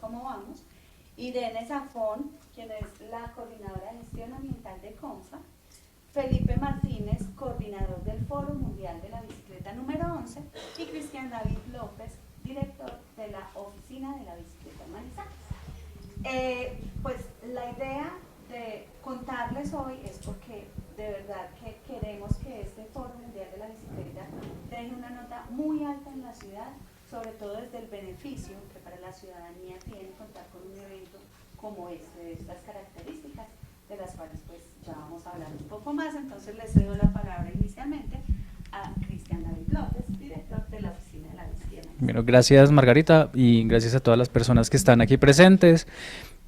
cómo vamos, Irene Zafón, quien es la coordinadora de gestión ambiental de CONFA, Felipe Martínez, coordinador del Foro Mundial de la Bicicleta número 11, y Cristian David López, director de la Oficina de la Bicicleta en Manizales. Pues la idea de contarles hoy es porque de verdad que queremos que este Foro Mundial de la Bicicleta tenga una nota muy alta en la ciudad, sobre todo desde el beneficio que para la ciudadanía tiene contar con un evento como este, de estas características, de las cuales pues ya vamos a hablar un poco más. Entonces les cedo la palabra inicialmente a Cristian David López, director de la Oficina de la Bicicleta. Bueno, gracias Margarita y gracias a todas las personas que están aquí presentes.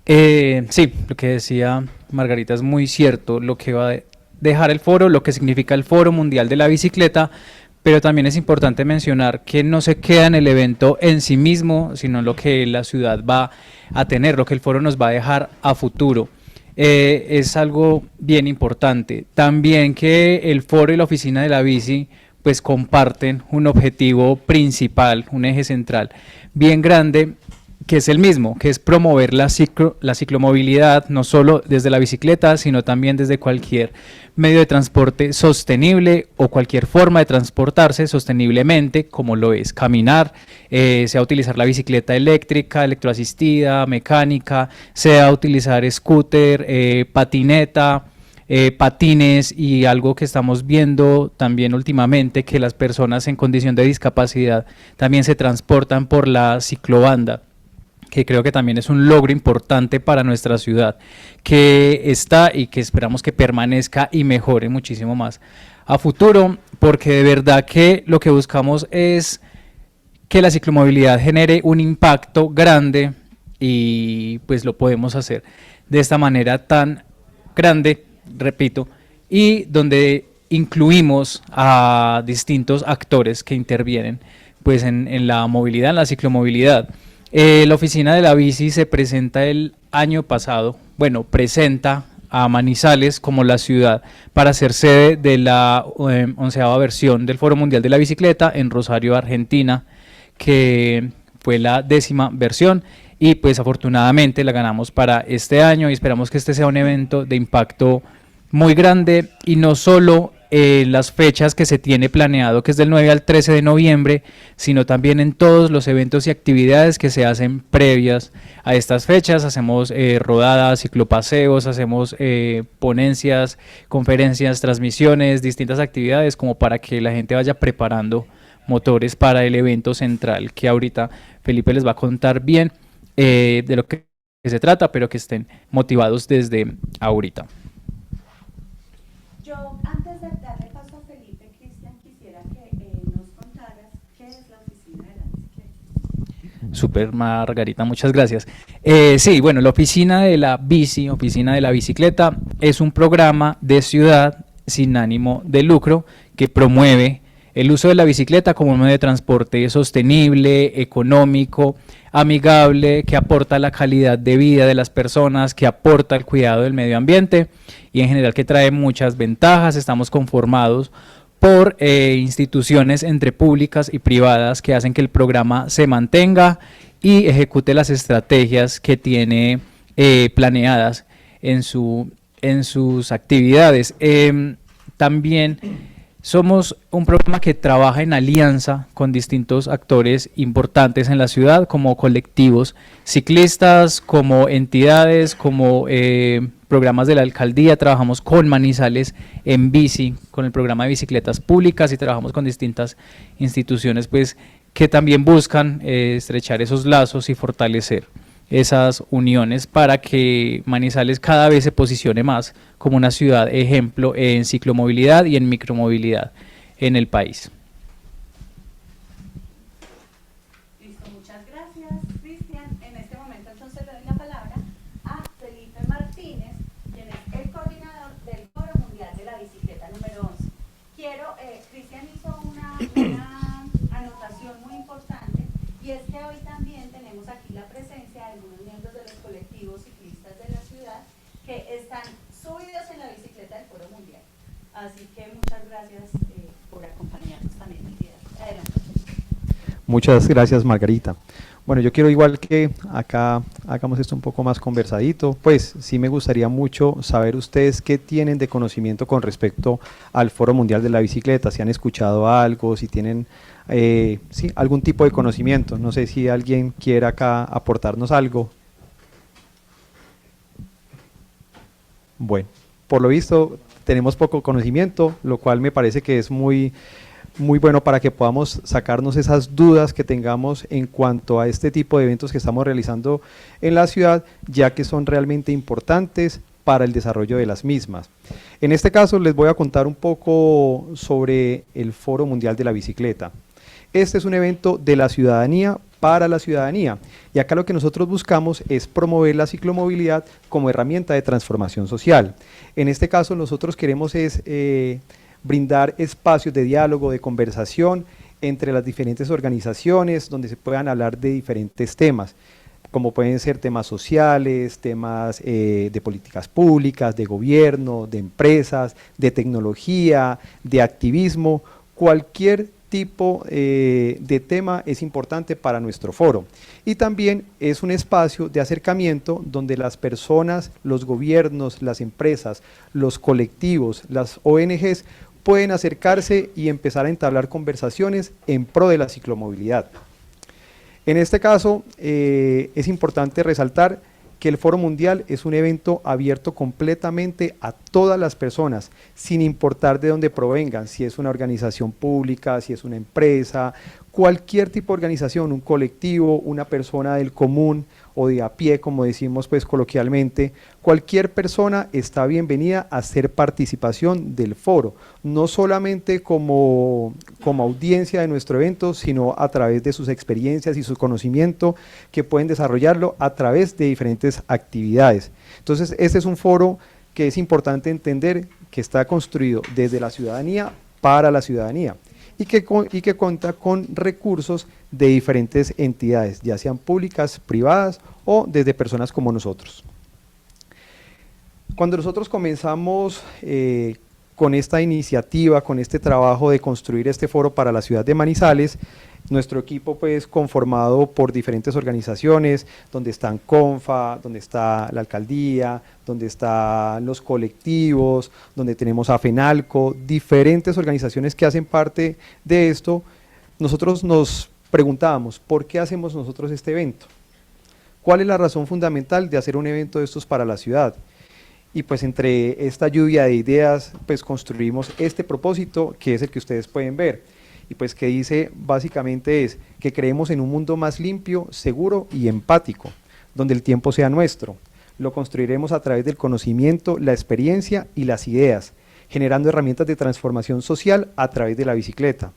Sí, lo que decía Margarita es muy cierto, lo que va a dejar el foro, lo que significa el Foro Mundial de la Bicicleta, pero también es importante mencionar que no se queda en el evento en sí mismo, sino lo que la ciudad va a tener, lo que el foro nos va a dejar a futuro. Es algo bien importante. También que el foro y la oficina de la bici pues comparten un objetivo principal, un eje central bien grande, que es el mismo, que es promover la ciclomovilidad, no solo desde la bicicleta, sino también desde cualquier medio de transporte sostenible o cualquier forma de transportarse sosteniblemente, como lo es caminar, sea utilizar la bicicleta eléctrica, electroasistida, mecánica, sea utilizar scooter, patineta, patines, y algo que estamos viendo también últimamente, que las personas en condición de discapacidad también se transportan por la ciclobanda, que creo que también es un logro importante para nuestra ciudad, que está y que esperamos que permanezca y mejore muchísimo más a futuro, porque de verdad que lo que buscamos es que la ciclomovilidad genere un impacto grande, y pues lo podemos hacer de esta manera tan grande, repito, y donde incluimos a distintos actores que intervienen pues en la movilidad, en la ciclomovilidad. La oficina de la bici se presenta el año pasado, bueno, presenta a Manizales como la ciudad para ser sede de la 11ª versión del Foro Mundial de la Bicicleta en Rosario, Argentina, que fue la 10ª versión, y pues afortunadamente la ganamos para este año, y esperamos que este sea un evento de impacto muy grande, y no solo las fechas que se tiene planeado, que es del 9 al 13 de noviembre, sino también en todos los eventos y actividades que se hacen previas a estas fechas. Hacemos rodadas, ciclopaseos, hacemos ponencias, conferencias, transmisiones, distintas actividades, como para que la gente vaya preparando motores para el evento central, que ahorita Felipe les va a contar bien de lo que se trata, pero que estén motivados desde ahorita. Yo, antes de darle paso a Felipe, Cristian, quisiera que nos contaras qué es la Oficina de la Bicicleta. Super, Margarita, muchas gracias. Sí, bueno, la Oficina de la Bici, Oficina de la Bicicleta, es un programa de ciudad sin ánimo de lucro que promueve el uso de la bicicleta como un medio de transporte sostenible, económico, amigable, que aporta la calidad de vida de las personas, que aporta el cuidado del medio ambiente, y en general que trae muchas ventajas. Estamos conformados por instituciones entre públicas y privadas que hacen que el programa se mantenga y ejecute las estrategias que tiene planeadas en sus actividades. También somos un programa que trabaja en alianza con distintos actores importantes en la ciudad, como colectivos ciclistas, como entidades, como programas de la alcaldía. Trabajamos con Manizales en bici, con el programa de bicicletas públicas, y trabajamos con distintas instituciones pues que también buscan estrechar esos lazos y fortalecer esas uniones para que Manizales cada vez se posicione más como una ciudad ejemplo en ciclomovilidad y en micromovilidad en el país. Listo, muchas gracias, Cristian. En este momento entonces le doy la palabra a Felipe Martínez, quien es el coordinador del Foro Mundial de la Bicicleta número 11. Cristian hizo una anotación muy importante, y es que hoy también tenemos aquí la presencia de algunos miembros de los colectivos ciclistas de la ciudad que están subidos en la bicicleta del Foro Mundial. Así que muchas gracias por acompañarnos también el día. Adelante. Muchas gracias, Margarita. Bueno, yo quiero igual que acá hagamos esto un poco más conversadito, pues sí me gustaría mucho saber ustedes qué tienen de conocimiento con respecto al Foro Mundial de la Bicicleta, si han escuchado algo, si tienen sí, algún tipo de conocimiento. No sé si alguien quiere acá aportarnos algo. Bueno, por lo visto tenemos poco conocimiento, lo cual me parece que es muy bueno para que podamos sacarnos esas dudas que tengamos en cuanto a este tipo de eventos que estamos realizando en la ciudad, ya que son realmente importantes para el desarrollo de las mismas. En este caso les voy a contar un poco sobre el Foro Mundial de la Bicicleta. Este es un evento de la ciudadanía para la ciudadanía, y acá lo que nosotros buscamos es promover la ciclomovilidad como herramienta de transformación social. En este caso nosotros queremos brindar espacios de diálogo, de conversación entre las diferentes organizaciones donde se puedan hablar de diferentes temas, como pueden ser temas sociales, temas de políticas públicas, de gobierno, de empresas, de tecnología, de activismo, cualquier tipo de tema es importante para nuestro foro. Y también es un espacio de acercamiento donde las personas, los gobiernos, las empresas, los colectivos, las ONGs pueden acercarse y empezar a entablar conversaciones en pro de la ciclomovilidad. En este caso, es importante resaltar que el Foro Mundial es un evento abierto completamente a todas las personas, sin importar de dónde provengan, si es una organización pública, si es una empresa, cualquier tipo de organización, un colectivo, una persona del común o de a pie, como decimos pues coloquialmente, cualquier persona está bienvenida a hacer participación del foro, no solamente como audiencia de nuestro evento, sino a través de sus experiencias y su conocimiento que pueden desarrollarlo a través de diferentes actividades. Entonces, este es un foro que es importante entender que está construido desde la ciudadanía para la ciudadanía, y que cuenta con recursos de diferentes entidades, ya sean públicas, privadas o desde personas como nosotros. Cuando nosotros comenzamos con esta iniciativa, con este trabajo de construir este foro para la ciudad de Manizales, nuestro equipo pues conformado por diferentes organizaciones, donde están CONFA, donde está la alcaldía, donde están los colectivos, donde tenemos a FENALCO, diferentes organizaciones que hacen parte de esto. Nosotros nos preguntábamos, ¿por qué hacemos nosotros este evento? ¿Cuál es la razón fundamental de hacer un evento de estos para la ciudad? Y pues entre esta lluvia de ideas pues construimos este propósito, que es el que ustedes pueden ver, y pues que dice básicamente es que creemos en un mundo más limpio, seguro y empático, donde el tiempo sea nuestro. Lo construiremos a través del conocimiento, la experiencia y las ideas, generando herramientas de transformación social a través de la bicicleta.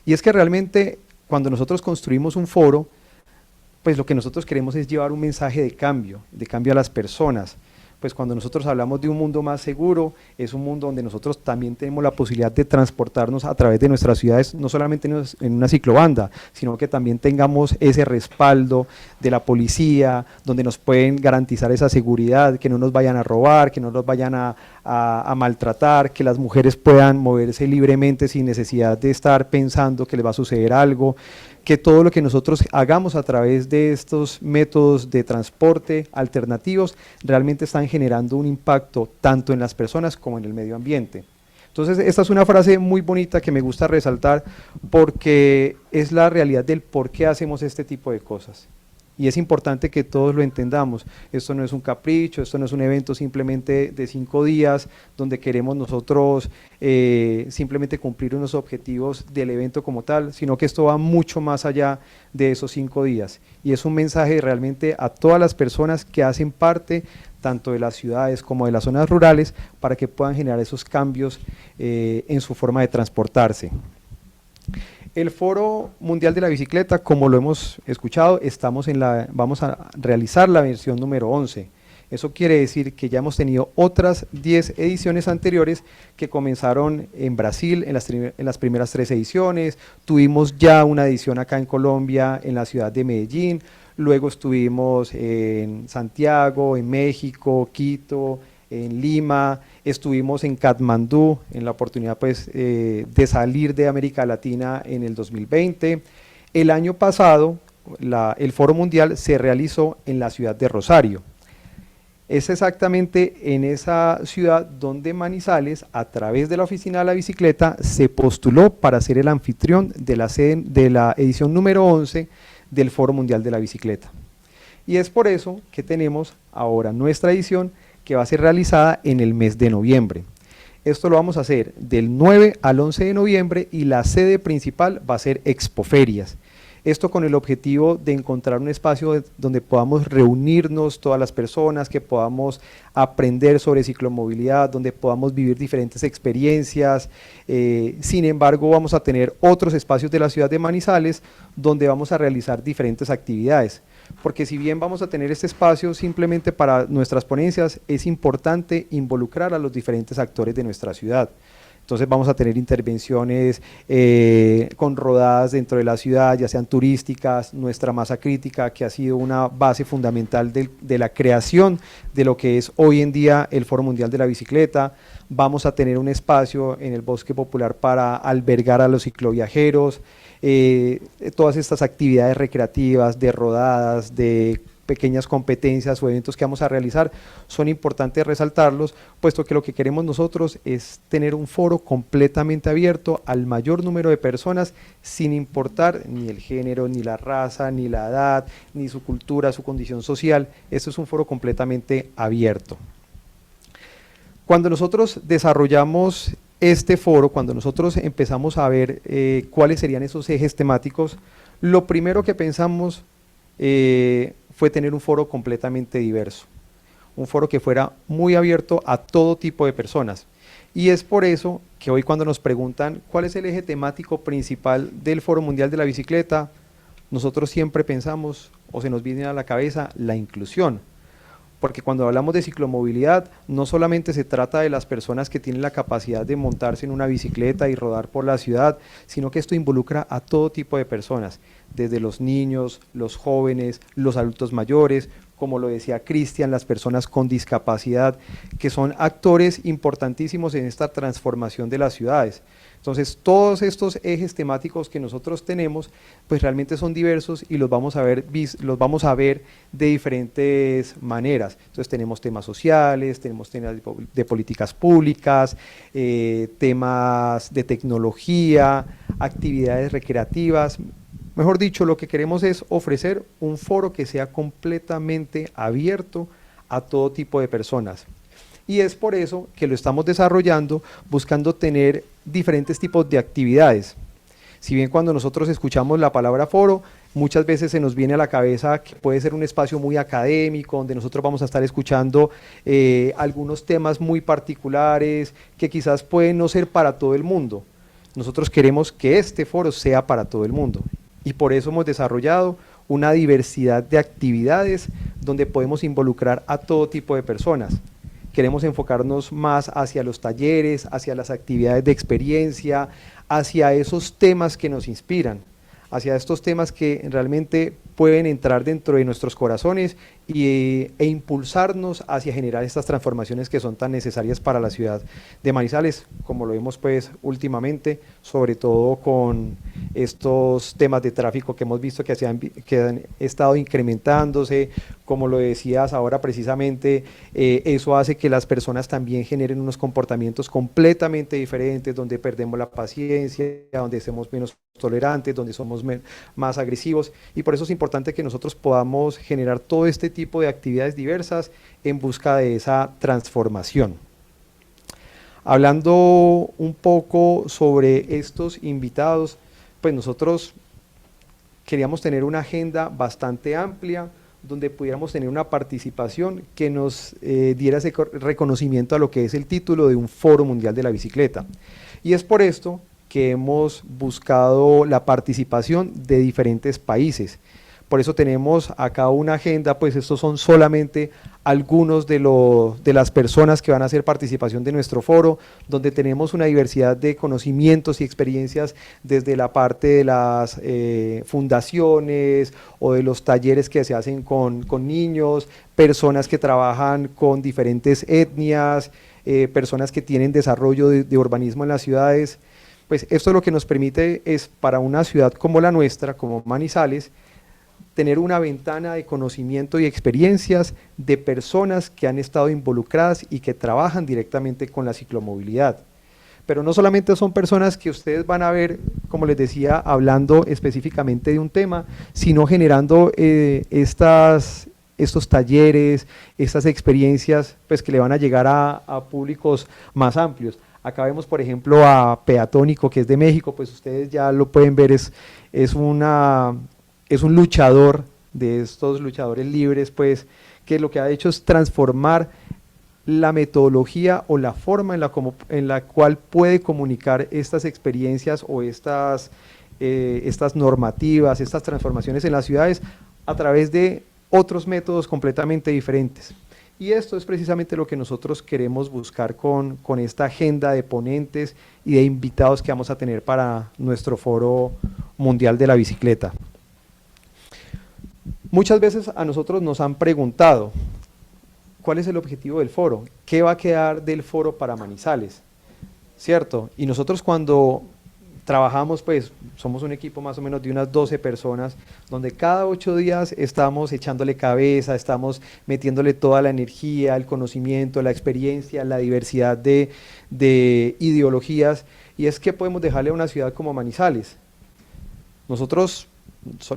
Y es que realmente cuando nosotros construimos un foro, pues lo que nosotros queremos es llevar un mensaje de cambio a las personas. Pues cuando nosotros hablamos de un mundo más seguro, es un mundo donde nosotros también tenemos la posibilidad de transportarnos a través de nuestras ciudades, no solamente en una ciclobanda, sino que también tengamos ese respaldo de la policía, donde nos pueden garantizar esa seguridad, que no nos vayan a robar, que no nos vayan a maltratar, que las mujeres puedan moverse libremente sin necesidad de estar pensando que les va a suceder algo, que todo lo que nosotros hagamos a través de estos métodos de transporte alternativos realmente están generando un impacto tanto en las personas como en el medio ambiente. Entonces esta es una frase muy bonita que me gusta resaltar porque es la realidad del por qué hacemos este tipo de cosas. Y es importante que todos lo entendamos. Esto no es un capricho, esto no es un evento simplemente de 5 días donde queremos nosotros simplemente cumplir unos objetivos del evento como tal, sino que esto va mucho más allá de esos 5 días. Y es un mensaje realmente a todas las personas que hacen parte tanto de las ciudades como de las zonas rurales para que puedan generar esos cambios en su forma de transportarse. El Foro Mundial de la Bicicleta, como lo hemos escuchado, vamos a realizar la versión número 11. Eso quiere decir que ya hemos tenido otras 10 ediciones anteriores que comenzaron en Brasil en las primeras 3 ediciones, tuvimos ya una edición acá en Colombia, en la ciudad de Medellín, luego estuvimos en Santiago, en México, Quito, en Lima, estuvimos en Katmandú, en la oportunidad pues, de salir de América Latina en el 2020. El año pasado el Foro Mundial se realizó en la ciudad de Rosario. Es exactamente en esa ciudad donde Manizales, a través de la Oficina de la Bicicleta, se postuló para ser el anfitrión de la edición número 11 del Foro Mundial de la Bicicleta. Y es por eso que tenemos ahora nuestra edición, que va a ser realizada en el mes de noviembre. Esto lo vamos a hacer del 9 al 11 de noviembre y la sede principal va a ser Expoferias. Esto con el objetivo de encontrar un espacio donde podamos reunirnos todas las personas, que podamos aprender sobre ciclomovilidad, donde podamos vivir diferentes experiencias. Sin embargo, vamos a tener otros espacios de la ciudad de Manizales donde vamos a realizar diferentes actividades. Porque si bien vamos a tener este espacio simplemente para nuestras ponencias, es importante involucrar a los diferentes actores de nuestra ciudad. Entonces vamos a tener intervenciones con rodadas dentro de la ciudad, ya sean turísticas, nuestra masa crítica, que ha sido una base fundamental de la creación de lo que es hoy en día el Foro Mundial de la Bicicleta. Vamos a tener un espacio en el Bosque Popular para albergar a los cicloviajeros, todas estas actividades recreativas, de rodadas, de pequeñas competencias o eventos que vamos a realizar, son importantes resaltarlos, puesto que lo que queremos nosotros es tener un foro completamente abierto al mayor número de personas, sin importar ni el género, ni la raza, ni la edad, ni su cultura, su condición social. Esto es un foro completamente abierto. Cuando nosotros desarrollamos este foro, cuando nosotros empezamos a ver cuáles serían esos ejes temáticos, lo primero que pensamos fue tener un foro completamente diverso, un foro que fuera muy abierto a todo tipo de personas. Y es por eso que hoy, cuando nos preguntan cuál es el eje temático principal del Foro Mundial de la Bicicleta, nosotros siempre pensamos, o se nos viene a la cabeza, la inclusión. Porque cuando hablamos de ciclomovilidad, no solamente se trata de las personas que tienen la capacidad de montarse en una bicicleta y rodar por la ciudad, sino que esto involucra a todo tipo de personas, desde los niños, los jóvenes, los adultos mayores, como lo decía Cristian, las personas con discapacidad, que son actores importantísimos en esta transformación de las ciudades. Entonces, todos estos ejes temáticos que nosotros tenemos, pues realmente son diversos y los vamos a ver de diferentes maneras. Entonces, tenemos temas sociales, tenemos temas de políticas públicas, temas de tecnología, actividades recreativas. Mejor dicho, lo que queremos es ofrecer un foro que sea completamente abierto a todo tipo de personas. Y es por eso que lo estamos desarrollando, buscando tener diferentes tipos de actividades. Si bien cuando nosotros escuchamos la palabra foro, muchas veces se nos viene a la cabeza que puede ser un espacio muy académico, donde nosotros vamos a estar escuchando algunos temas muy particulares, que quizás pueden no ser para todo el mundo. Nosotros queremos que este foro sea para todo el mundo. Y por eso hemos desarrollado una diversidad de actividades donde podemos involucrar a todo tipo de personas. Queremos enfocarnos más hacia los talleres, hacia las actividades de experiencia, hacia esos temas que nos inspiran, hacia estos temas que realmente pueden entrar dentro de nuestros corazones e impulsarnos hacia generar estas transformaciones que son tan necesarias para la ciudad de Manizales, como lo vemos pues últimamente, sobre todo con estos temas de tráfico que hemos visto que han estado incrementándose. Como lo decías ahora precisamente, eso hace que las personas también generen unos comportamientos completamente diferentes, donde perdemos la paciencia, donde somos menos tolerantes, donde somos más agresivos, y por eso es importante que nosotros podamos generar todo este tipo de actividades diversas en busca de esa transformación. Hablando un poco sobre estos invitados, pues nosotros queríamos tener una agenda bastante amplia, donde pudiéramos tener una participación que nos diera ese reconocimiento a lo que es el título de un Foro Mundial de la Bicicleta. Y es por esto que hemos buscado la participación de diferentes países. Por eso tenemos acá una agenda, pues estos son solamente algunos de las personas que van a hacer participación de nuestro foro, donde tenemos una diversidad de conocimientos y experiencias desde la parte de las fundaciones o de los talleres que se hacen con niños, personas que trabajan con diferentes etnias, personas que tienen desarrollo de urbanismo en las ciudades. Pues esto lo que nos permite es, para una ciudad como la nuestra, como Manizales, tener una ventana de conocimiento y experiencias de personas que han estado involucradas y que trabajan directamente con la ciclomovilidad. Pero no solamente son personas que ustedes van a ver, como les decía, hablando específicamente de un tema, sino generando estos talleres, estas experiencias pues, que le van a llegar a públicos más amplios. Acá vemos, por ejemplo, a Peatónico, que es de México, pues ustedes ya lo pueden ver, es un luchador de estos luchadores libres, pues, que lo que ha hecho es transformar la metodología o la forma en la cual puede comunicar estas experiencias o estas normativas, estas transformaciones en las ciudades a través de otros métodos completamente diferentes. Y esto es precisamente lo que nosotros queremos buscar con esta agenda de ponentes y de invitados que vamos a tener para nuestro Foro Mundial de la Bicicleta. Muchas veces a nosotros nos han preguntado, ¿cuál es el objetivo del foro? ¿Qué va a quedar del foro para Manizales? ¿Cierto? Y nosotros cuando trabajamos, pues somos un equipo más o menos de unas 12 personas, donde cada 8 días estamos echándole cabeza, estamos metiéndole toda la energía, el conocimiento, la experiencia, la diversidad de ideologías, y es que podemos dejarle a una ciudad como Manizales. Nosotros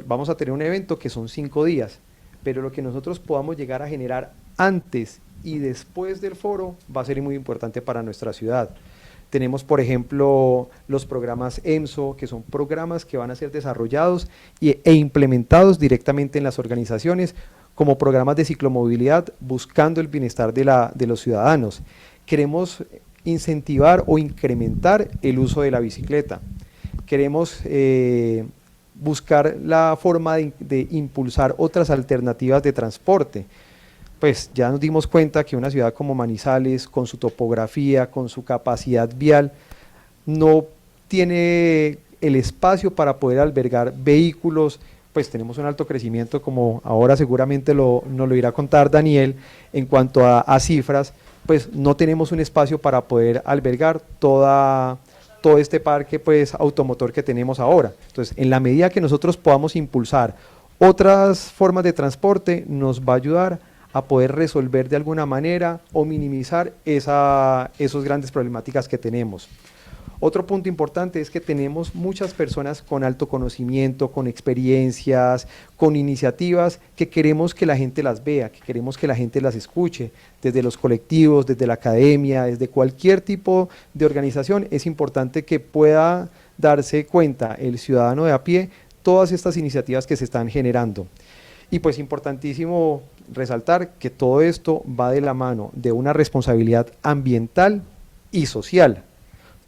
vamos a tener un evento que son 5 días, pero lo que nosotros podamos llegar a generar antes y después del foro va a ser muy importante para nuestra ciudad. Tenemos, por ejemplo, los programas EMSO, que son programas que van a ser desarrollados e implementados directamente en las organizaciones como programas de ciclomovilidad, buscando el bienestar de los ciudadanos. Queremos incentivar o incrementar el uso de la bicicleta. Queremos buscar la forma de impulsar otras alternativas de transporte. Pues ya nos dimos cuenta que una ciudad como Manizales, con su topografía, con su capacidad vial, no tiene el espacio para poder albergar vehículos. Pues tenemos un alto crecimiento, como ahora seguramente nos lo irá a contar Daniel, en cuanto a cifras, pues no tenemos un espacio para poder albergar todo este parque pues, automotor que tenemos ahora. Entonces, en la medida que nosotros podamos impulsar otras formas de transporte, nos va a ayudar a poder resolver de alguna manera o minimizar esas grandes problemáticas que tenemos. Otro punto importante es que tenemos muchas personas con alto conocimiento, con experiencias, con iniciativas que queremos que la gente las vea, que queremos que la gente las escuche, desde los colectivos, desde la academia, desde cualquier tipo de organización. Es importante que pueda darse cuenta el ciudadano de a pie todas estas iniciativas que se están generando. Y pues importantísimo resaltar que todo esto va de la mano de una responsabilidad ambiental y social.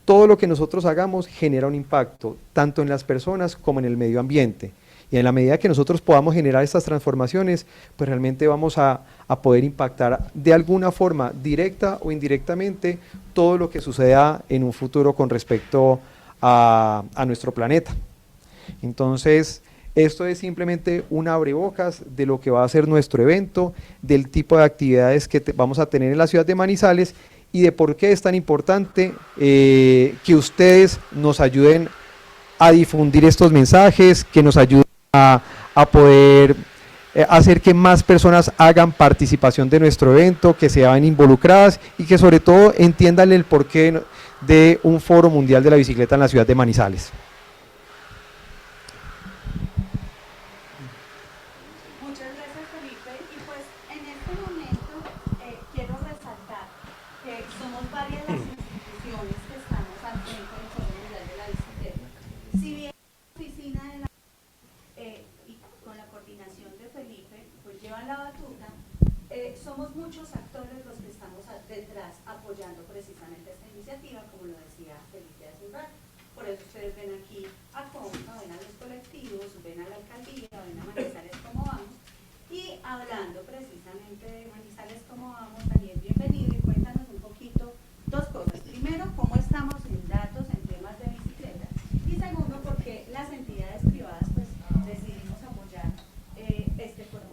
Todo lo que nosotros hagamos genera un impacto, tanto en las personas como en el medio ambiente. Y en la medida que nosotros podamos generar estas transformaciones, pues realmente vamos a poder impactar de alguna forma, directa o indirectamente, todo lo que suceda en un futuro con respecto a nuestro planeta. Entonces, esto es simplemente un abrebocas de lo que va a ser nuestro evento, del tipo de actividades que vamos a tener en la ciudad de Manizales y de por qué es tan importante que ustedes nos ayuden a difundir estos mensajes, que nos ayuden a poder hacer que más personas hagan participación de nuestro evento, que se vean involucradas y que sobre todo entiendan el porqué de un Foro Mundial de la Bicicleta en la ciudad de Manizales. Somos muchos actores los que estamos detrás apoyando precisamente esta iniciativa, como lo decía Felipe hace un rato. Por eso ustedes ven aquí a Conca, ven a los colectivos, ven a la alcaldía, ven a Manizales Cómo Vamos. Y hablando precisamente de Manizales Cómo Vamos, Daniel, bienvenido y cuéntanos un poquito dos cosas. Primero, cómo estamos en datos en temas de bicicleta. Y segundo, por qué las entidades privadas pues decidimos apoyar este foro.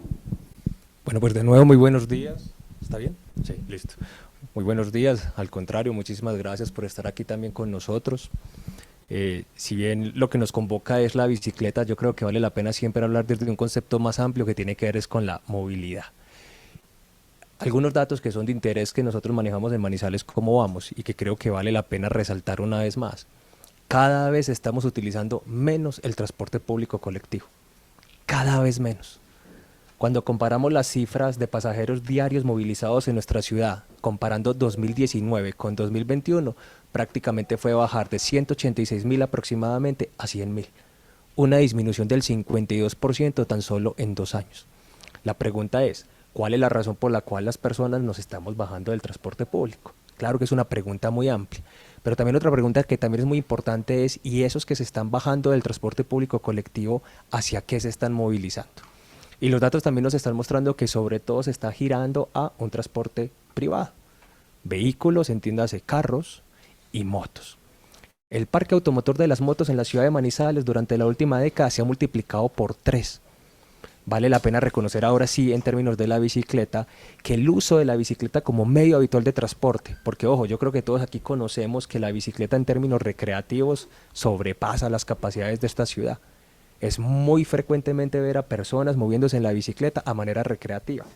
Bueno, pues de nuevo muy buenos días. ¿Está bien? Sí, listo. Muy buenos días. Al contrario, muchísimas gracias por estar aquí también con nosotros. Si bien lo que nos convoca es la bicicleta, yo creo que vale la pena siempre hablar desde un concepto más amplio que tiene que ver es con la movilidad. Algunos datos que son de interés que nosotros manejamos en Manizales, cómo vamos, y que creo que vale la pena resaltar una vez más. Cada vez estamos utilizando menos el transporte público colectivo, cada vez menos. Cuando comparamos las cifras de pasajeros diarios movilizados en nuestra ciudad, comparando 2019 con 2021, prácticamente fue bajar de 186.000 aproximadamente a 100.000, una disminución del 52% tan solo en 2 años. La pregunta es, ¿cuál es la razón por la cual las personas nos estamos bajando del transporte público? Claro que es una pregunta muy amplia, pero también otra pregunta que también es muy importante es, ¿y esos que se están bajando del transporte público colectivo, hacia qué se están movilizando? Y los datos también nos están mostrando que sobre todo se está girando a un transporte privado, vehículos, entiéndase carros y motos. El parque automotor de las motos en la ciudad de Manizales durante la última década se ha multiplicado por 3. Vale la pena reconocer ahora sí, en términos de la bicicleta, que el uso de la bicicleta como medio habitual de transporte, porque ojo, yo creo que todos aquí conocemos que la bicicleta en términos recreativos sobrepasa las capacidades de esta ciudad. Es muy frecuentemente ver a personas moviéndose en la bicicleta a manera recreativa.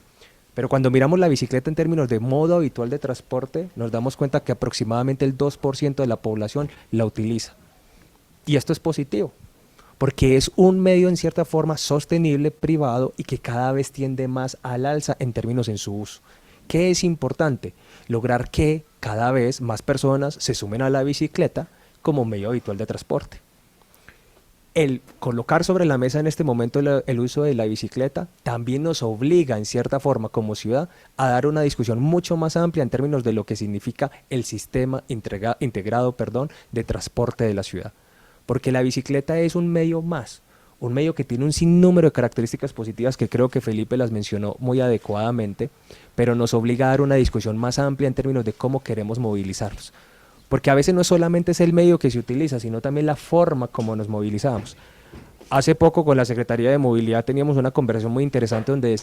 Pero cuando miramos la bicicleta en términos de modo habitual de transporte, nos damos cuenta que aproximadamente el 2% de la población la utiliza. Y esto es positivo, porque es un medio en cierta forma sostenible, privado y que cada vez tiende más al alza en términos en su uso. ¿Qué es importante? Lograr que cada vez más personas se sumen a la bicicleta como medio habitual de transporte. El colocar sobre la mesa en este momento el uso de la bicicleta también nos obliga en cierta forma como ciudad a dar una discusión mucho más amplia en términos de lo que significa el sistema integrado de transporte de la ciudad. Porque la bicicleta es un medio más, un medio que tiene un sinnúmero de características positivas que creo que Felipe las mencionó muy adecuadamente, pero nos obliga a dar una discusión más amplia en términos de cómo queremos movilizarlos. Porque a veces no solamente es el medio que se utiliza, sino también la forma como nos movilizamos. Hace poco con la Secretaría de Movilidad teníamos una conversación muy interesante donde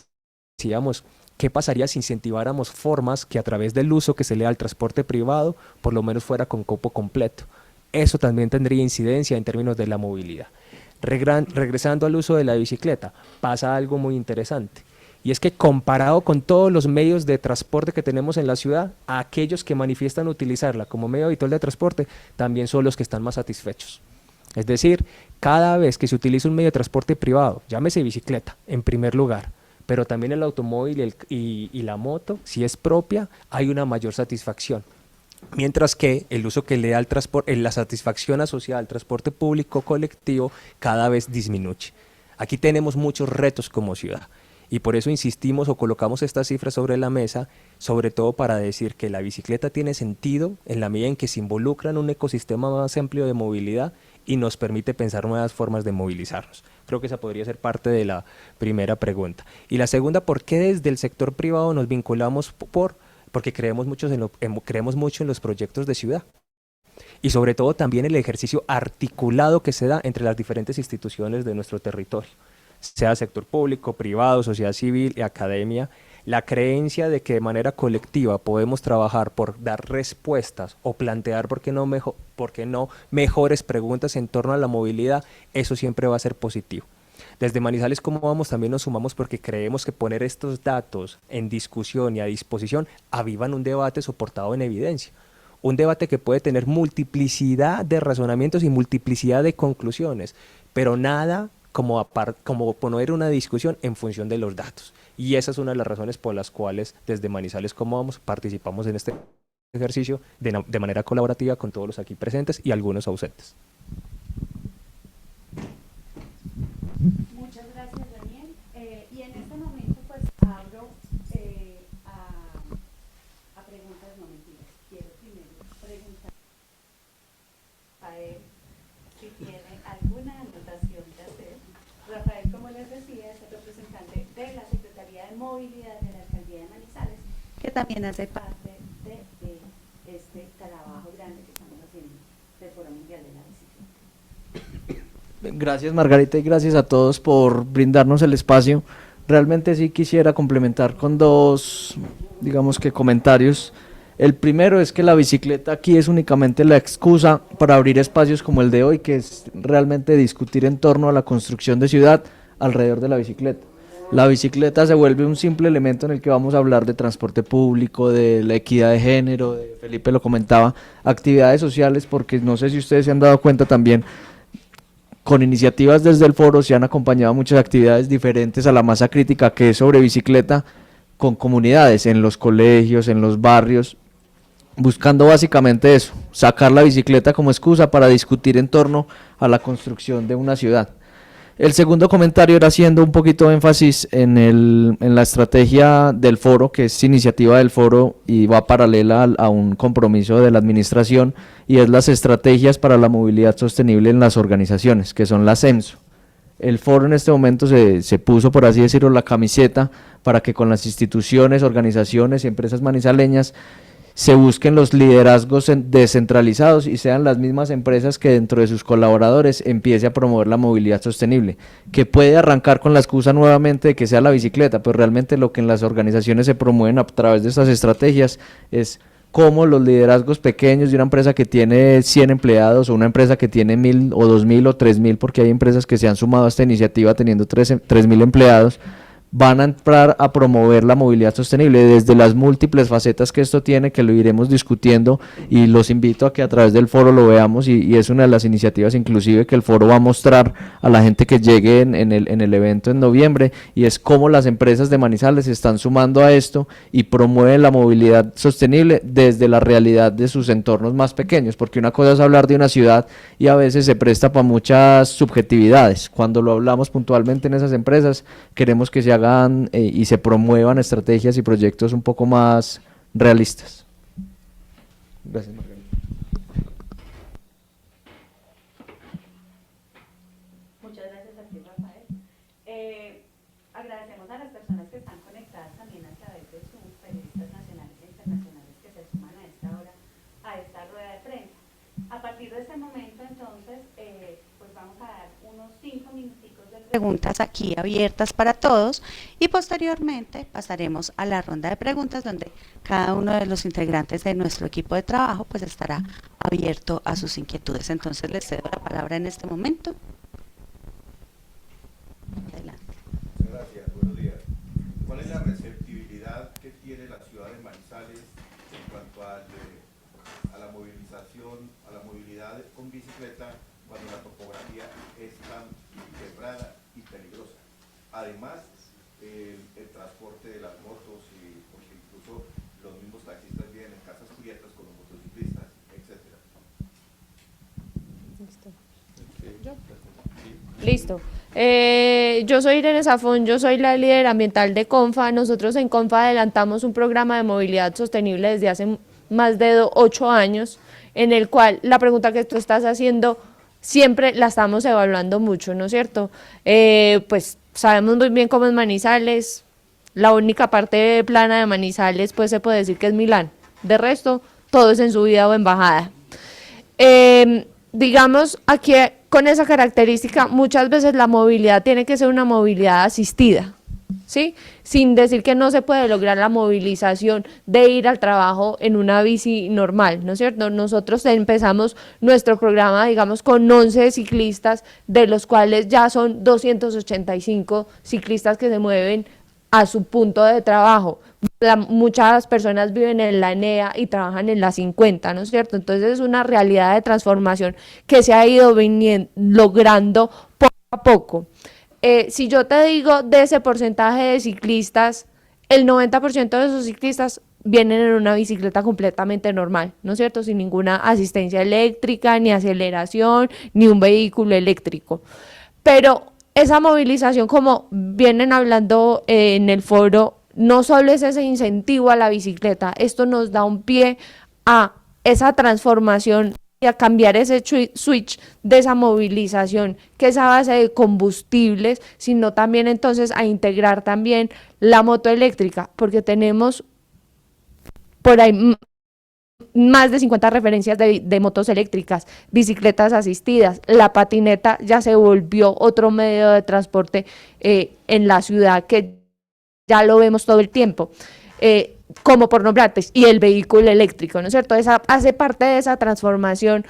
decíamos, ¿qué pasaría si incentiváramos formas que a través del uso que se le da al transporte privado, por lo menos fuera con cupo completo? Eso también tendría incidencia en términos de la movilidad. Regresando al uso de la bicicleta, pasa algo muy interesante. Y es que comparado con todos los medios de transporte que tenemos en la ciudad, aquellos que manifiestan utilizarla como medio habitual de transporte también son los que están más satisfechos. Es decir, cada vez que se utiliza un medio de transporte privado, llámese bicicleta en primer lugar, pero también el automóvil y la moto, si es propia, hay una mayor satisfacción. Mientras que el uso que le da al transporte, la satisfacción asociada al transporte público colectivo cada vez disminuye. Aquí tenemos muchos retos como ciudad. Y por eso insistimos o colocamos estas cifras sobre la mesa, sobre todo para decir que la bicicleta tiene sentido en la medida en que se involucra en un ecosistema más amplio de movilidad y nos permite pensar nuevas formas de movilizarnos. Creo que esa podría ser parte de la primera pregunta. Y la segunda, ¿por qué desde el sector privado nos vinculamos? Porque creemos mucho en los proyectos de ciudad. Y sobre todo también el ejercicio articulado que se da entre las diferentes instituciones de nuestro territorio, sea sector público, privado, sociedad civil y academia, la creencia de que de manera colectiva podemos trabajar por dar respuestas o plantear, ¿por qué no mejores preguntas en torno a la movilidad? Eso siempre va a ser positivo. Desde Manizales, ¿cómo vamos? También nos sumamos porque creemos que poner estos datos en discusión y a disposición avivan un debate soportado en evidencia. Un debate que puede tener multiplicidad de razonamientos y multiplicidad de conclusiones, pero nada como poner una discusión en función de los datos. Y esa es una de las razones por las cuales desde Manizales Cómo Vamos participamos en este ejercicio de manera colaborativa con todos los aquí presentes y algunos ausentes. Muchas gracias, Daniel. Y en este momento pues abro a preguntas no mentiras. Quiero primero preguntar a él si tiene alguna anotación que hacer. Rafael, como les decía, es el representante de la Secretaría de Movilidad de la Alcaldía de Manizales, que también hace parte de este trabajo grande que estamos haciendo del Foro Mundial de la Bicicleta. Gracias, Margarita, y gracias a todos por brindarnos el espacio. Realmente sí quisiera complementar con dos, digamos que comentarios. El primero es que la bicicleta aquí es únicamente la excusa para abrir espacios como el de hoy, que es realmente discutir en torno a la construcción de ciudad alrededor de la bicicleta. La bicicleta se vuelve un simple elemento en el que vamos a hablar de transporte público, de la equidad de género, Felipe lo comentaba, actividades sociales, porque no sé si ustedes se han dado cuenta también, con iniciativas desde el foro se han acompañado muchas actividades diferentes a la masa crítica que es sobre bicicleta con comunidades, en los colegios, en los barrios, buscando básicamente eso, sacar la bicicleta como excusa para discutir en torno a la construcción de una ciudad. El segundo comentario era haciendo un poquito de énfasis en la estrategia del foro, que es iniciativa del foro y va paralela a un compromiso de la administración, y es las estrategias para la movilidad sostenible en las organizaciones, que son las EMSO. El foro en este momento se puso, por así decirlo, la camiseta para que con las instituciones, organizaciones y empresas manizaleñas se busquen los liderazgos descentralizados y sean las mismas empresas que dentro de sus colaboradores empiece a promover la movilidad sostenible, que puede arrancar con la excusa nuevamente de que sea la bicicleta, pero realmente lo que en las organizaciones se promueven a través de estas estrategias es cómo los liderazgos pequeños de una empresa que tiene 100 empleados o una empresa que tiene 1000 o 2000 o 3000, porque hay empresas que se han sumado a esta iniciativa teniendo 3000 empleados, van a entrar a promover la movilidad sostenible desde las múltiples facetas que esto tiene, que lo iremos discutiendo, y los invito a que a través del foro lo veamos, y es una de las iniciativas inclusive que el foro va a mostrar a la gente que llegue en el evento en noviembre, y es cómo las empresas de Manizales se están sumando a esto y promueven la movilidad sostenible desde la realidad de sus entornos más pequeños, porque una cosa es hablar de una ciudad y a veces se presta para muchas subjetividades. Cuando lo hablamos puntualmente en esas empresas, queremos que se hagan y se promuevan estrategias y proyectos un poco más realistas. Gracias, Margarita. Muchas gracias a ti, Rafael. Agradecemos a las personas que están conectadas también a través de Zoom, periodistas nacionales e internacionales que se suman a esta hora, a esta rueda de prensa. A partir de este momento, entonces, pues vamos a dar unos 5 minuticos de preguntas aquí abiertas para todos, y posteriormente pasaremos a la ronda de preguntas donde cada uno de los integrantes de nuestro equipo de trabajo pues estará abierto a sus inquietudes. Entonces les cedo la palabra en este momento. Adelante. Gracias, buenos días. ¿Cuál es la receptibilidad que tiene la ciudad de Manizales en cuanto a la movilización, a la movilidad con bicicleta cuando la topografía es tan quebrada y peligrosa? Además, el transporte de las motos, y porque incluso los mismos taxistas viven en casas cubiertas con los motociclistas, etcétera. Listo. Yo soy Irene Zafón, yo soy la líder ambiental de CONFA. Nosotros en CONFA adelantamos un programa de movilidad sostenible desde hace más de 8 años, en el cual la pregunta que tú estás haciendo siempre la estamos evaluando mucho, ¿no es cierto? Pues sabemos muy bien cómo es Manizales. La única parte plana de Manizales pues se puede decir que es Milán. De resto, todo es en subida o en bajada. Digamos, aquí con esa característica, muchas veces la movilidad tiene que ser una movilidad asistida, ¿sí? Sin decir que no se puede lograr la movilización de ir al trabajo en una bici normal, ¿no es cierto? Nosotros empezamos nuestro programa, digamos, con 11 ciclistas, de los cuales ya son 285 ciclistas que se mueven a su punto de trabajo. Muchas personas viven en la ENEA y trabajan en la 50, ¿no es cierto? Entonces es una realidad de transformación que se ha ido logrando poco a poco. Si yo te digo de ese porcentaje de ciclistas, el 90% de esos ciclistas vienen en una bicicleta completamente normal, ¿no es cierto? Sin ninguna asistencia eléctrica, ni aceleración, ni un vehículo eléctrico. Pero esa movilización, como vienen hablando en el foro, no solo es ese incentivo a la bicicleta, esto nos da un pie a esa transformación y a cambiar ese switch de esa movilización que es a base de combustibles, sino también entonces a integrar también la moto eléctrica, porque tenemos por ahí más de 50 referencias de motos eléctricas, bicicletas asistidas. La patineta ya se volvió otro medio de transporte en la ciudad que ya lo vemos todo el tiempo. como por nombrarte, y el vehículo eléctrico, ¿no es cierto? Esa hace parte de esa transformación.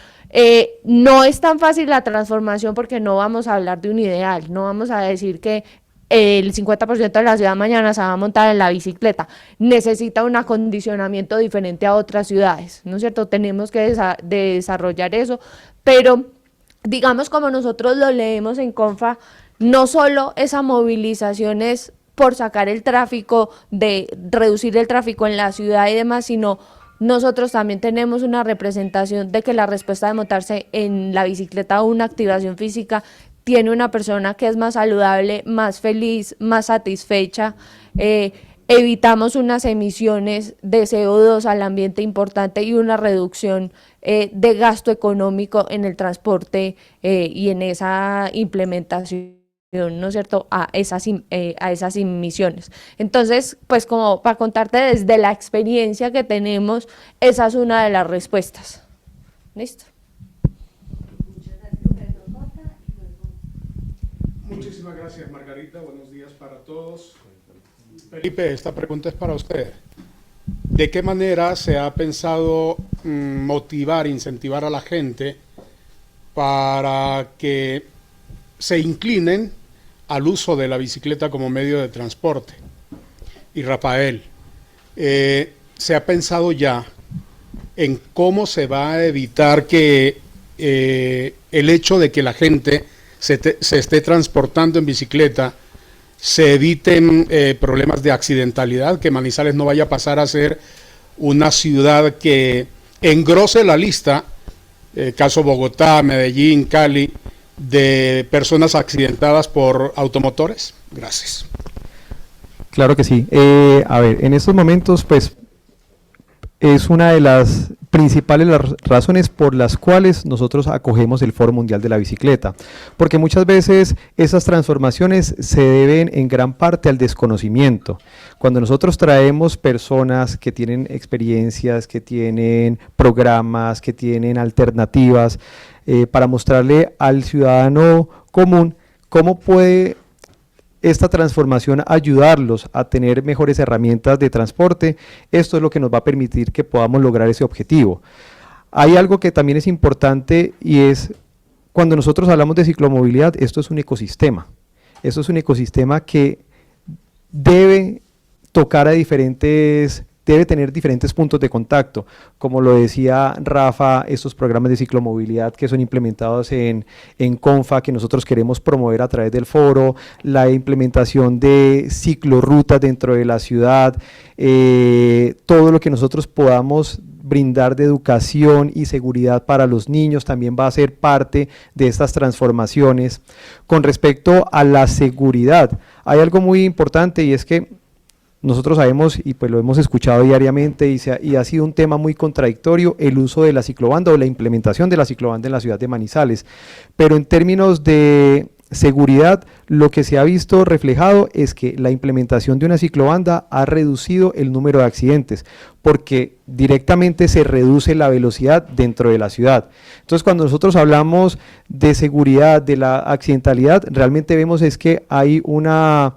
No es tan fácil la transformación porque no vamos a hablar de un ideal, no vamos a decir que el 50% de la ciudad mañana se va a montar en la bicicleta. Necesita un acondicionamiento diferente a otras ciudades, ¿no es cierto? Tenemos que desarrollar eso, pero digamos como nosotros lo leemos en Confa, no solo esa movilización es por sacar el tráfico, de reducir el tráfico en la ciudad y demás, sino nosotros también tenemos una representación de que la respuesta de montarse en la bicicleta o una activación física tiene una persona que es más saludable, más feliz, más satisfecha, evitamos unas emisiones de CO2 al ambiente importante y una reducción de gasto económico en el transporte y en esa implementación, ¿no es cierto?, a esas emisiones. Entonces, pues como para contarte desde la experiencia que tenemos, esa es una de las respuestas. ¿Listo? Muchísimas gracias, Margarita. Buenos días para todos. Felipe, esta pregunta es para usted. ¿De qué manera se ha pensado motivar, incentivar a la gente para que se inclinen al uso de la bicicleta como medio de transporte? Y Rafael, ¿se ha pensado ya en cómo se va a evitar que el hecho de que la gente se esté transportando en bicicleta, se eviten problemas de accidentalidad, que Manizales no vaya a pasar a ser una ciudad que engrose la lista, caso Bogotá, Medellín, Cali, de personas accidentadas por automotores? Gracias. Claro que sí. A ver, en estos momentos, pues, es una de las principales razones por las cuales nosotros acogemos el Foro Mundial de la Bicicleta, porque muchas veces esas transformaciones se deben en gran parte al desconocimiento. Cuando nosotros traemos personas que tienen experiencias, que tienen programas, que tienen alternativas, para mostrarle al ciudadano común cómo puede esta transformación ayudarlos a tener mejores herramientas de transporte, esto es lo que nos va a permitir que podamos lograr ese objetivo. Hay algo que también es importante y es, cuando nosotros hablamos de ciclomovilidad, esto es un ecosistema. Esto es un ecosistema que debe tocar a debe tener diferentes puntos de contacto, como lo decía Rafa, estos programas de ciclomovilidad que son implementados en Confa, que nosotros queremos promover a través del foro, la implementación de ciclorrutas dentro de la ciudad, todo lo que nosotros podamos brindar de educación y seguridad para los niños también va a ser parte de estas transformaciones. Con respecto a la seguridad, hay algo muy importante y es que nosotros sabemos, y pues lo hemos escuchado diariamente, y ha sido un tema muy contradictorio el uso de la ciclobanda o la implementación de la ciclobanda en la ciudad de Manizales, pero en términos de seguridad, lo que se ha visto reflejado es que la implementación de una ciclobanda ha reducido el número de accidentes, porque directamente se reduce la velocidad dentro de la ciudad. Entonces, cuando nosotros hablamos de seguridad, de la accidentalidad, realmente vemos es que hay una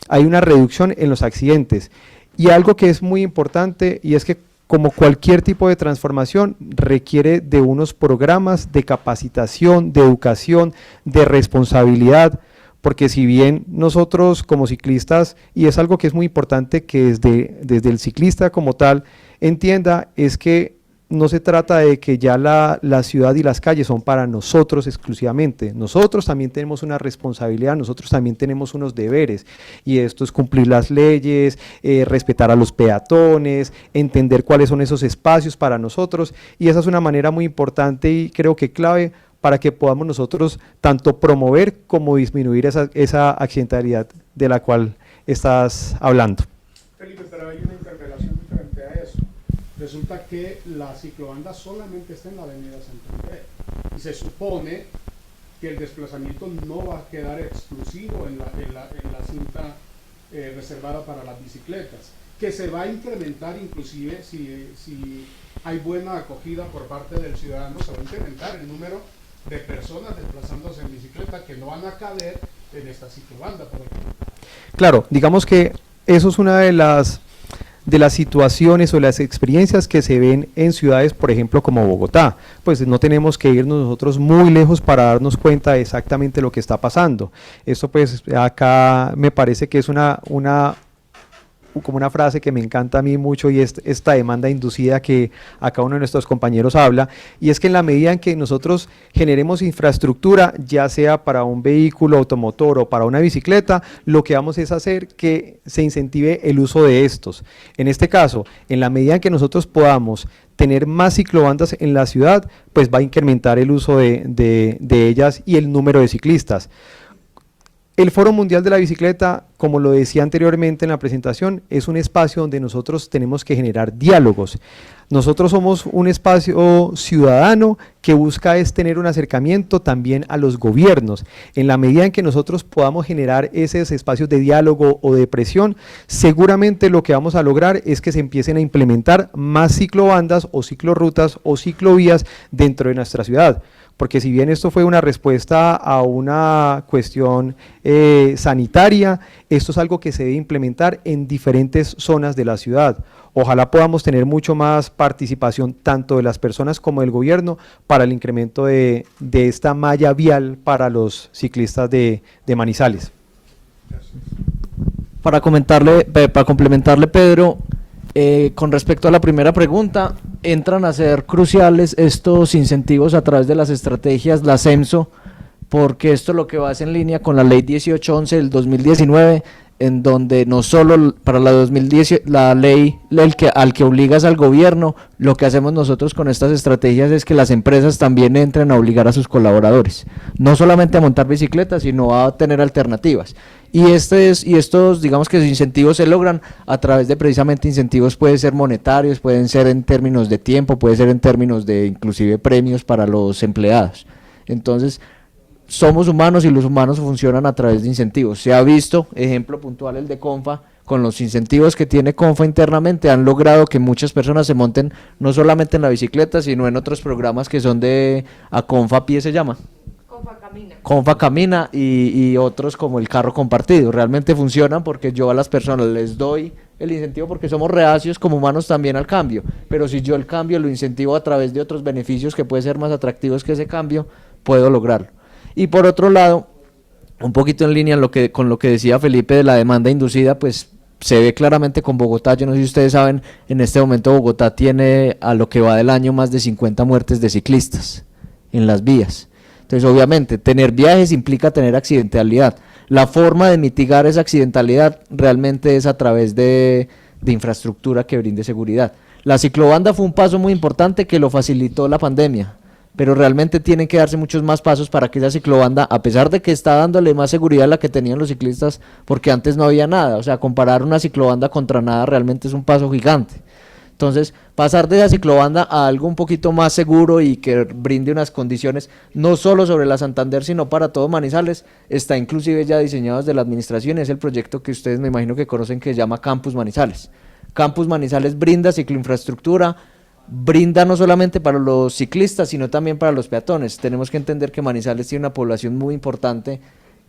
reducción en los accidentes. Y algo que es muy importante, y es que como cualquier tipo de transformación, requiere de unos programas de capacitación, de educación, de responsabilidad, porque si bien nosotros como ciclistas, y es algo que es muy importante que desde el ciclista como tal entienda, es que no se trata de que ya la ciudad y las calles son para nosotros exclusivamente. Nosotros también tenemos una responsabilidad, nosotros también tenemos unos deberes, y esto es cumplir las leyes, respetar a los peatones, entender cuáles son esos espacios para nosotros, y esa es una manera muy importante y creo que clave para que podamos nosotros tanto promover como disminuir esa accidentalidad de la cual estás hablando. Felipe, pero hay una interpelación frente a eso. Resulta que la ciclobanda solamente está en la avenida Santander y se supone que el desplazamiento no va a quedar exclusivo en la cinta reservada para las bicicletas, que se va a incrementar inclusive si hay buena acogida por parte del ciudadano, se va a incrementar el número de personas desplazándose en bicicleta que no van a caber en esta ciclobanda, por ejemplo. Claro, digamos que eso es una de de las situaciones o las experiencias que se ven en ciudades, por ejemplo, como Bogotá. Pues no tenemos que irnos nosotros muy lejos para darnos cuenta de exactamente lo que está pasando. Esto pues acá me parece que es como una frase que me encanta a mí mucho, y es esta demanda inducida que acá uno de nuestros compañeros habla, y es que en la medida en que nosotros generemos infraestructura, ya sea para un vehículo automotor o para una bicicleta, lo que vamos es hacer que se incentive el uso de estos. En este caso, en la medida en que nosotros podamos tener más ciclobandas en la ciudad, pues va a incrementar el uso de ellas y el número de ciclistas. El Foro Mundial de la Bicicleta, como lo decía anteriormente en la presentación, es un espacio donde nosotros tenemos que generar diálogos. Nosotros somos un espacio ciudadano que busca es tener un acercamiento también a los gobiernos. En la medida en que nosotros podamos generar esos espacios de diálogo o de presión, seguramente lo que vamos a lograr es que se empiecen a implementar más ciclobandas o ciclorrutas o ciclovías dentro de nuestra ciudad. Porque si bien esto fue una respuesta a una cuestión sanitaria, esto es algo que se debe implementar en diferentes zonas de la ciudad. Ojalá podamos tener mucho más participación tanto de las personas como del gobierno para el incremento de esta malla vial para los ciclistas de Manizales. Para complementarle, Pedro, con respecto a la primera pregunta, entran a ser cruciales estos incentivos a través de las estrategias, la CEMSO, porque esto lo que va es en línea con la ley 1811 del 2019, en donde no solo para la 2010, la ley al que obligas al gobierno, lo que hacemos nosotros con estas estrategias es que las empresas también entren a obligar a sus colaboradores, no solamente a montar bicicletas, sino a tener alternativas. Y estos, digamos que los incentivos se logran a través de precisamente incentivos, pueden ser monetarios, pueden ser en términos de tiempo, puede ser en términos de inclusive premios para los empleados. Entonces, somos humanos y los humanos funcionan a través de incentivos. Se ha visto, ejemplo puntual el de Confa, con los incentivos que tiene Confa internamente, han logrado que muchas personas se monten no solamente en la bicicleta, sino en otros programas que son de Confa a pie se llama. Confa Camina y otros como el carro compartido. Realmente funcionan porque yo a las personas les doy el incentivo porque somos reacios como humanos también al cambio, pero si yo el cambio lo incentivo a través de otros beneficios que pueden ser más atractivos que ese cambio, puedo lograrlo. Y por otro lado, un poquito en línea con lo que decía Felipe de la demanda inducida, pues se ve claramente con Bogotá. Yo no sé si ustedes saben, en este momento Bogotá tiene a lo que va del año más de 50 muertes de ciclistas en las vías. Entonces, obviamente, tener viajes implica tener accidentalidad. La forma de mitigar esa accidentalidad realmente es a través de infraestructura que brinde seguridad. La ciclobanda fue un paso muy importante que lo facilitó la pandemia, pero realmente tienen que darse muchos más pasos para que esa ciclobanda, a pesar de que está dándole más seguridad a la que tenían los ciclistas, porque antes no había nada, o sea, comparar una ciclobanda contra nada realmente es un paso gigante. Entonces, pasar de esa ciclobanda a algo un poquito más seguro y que brinde unas condiciones, no solo sobre la Santander, sino para todo Manizales, está inclusive ya diseñado desde la administración, es el proyecto que ustedes me imagino que conocen que se llama Campus Manizales. Campus Manizales brinda cicloinfraestructura, brinda no solamente para los ciclistas, sino también para los peatones. Tenemos que entender que Manizales tiene una población muy importante,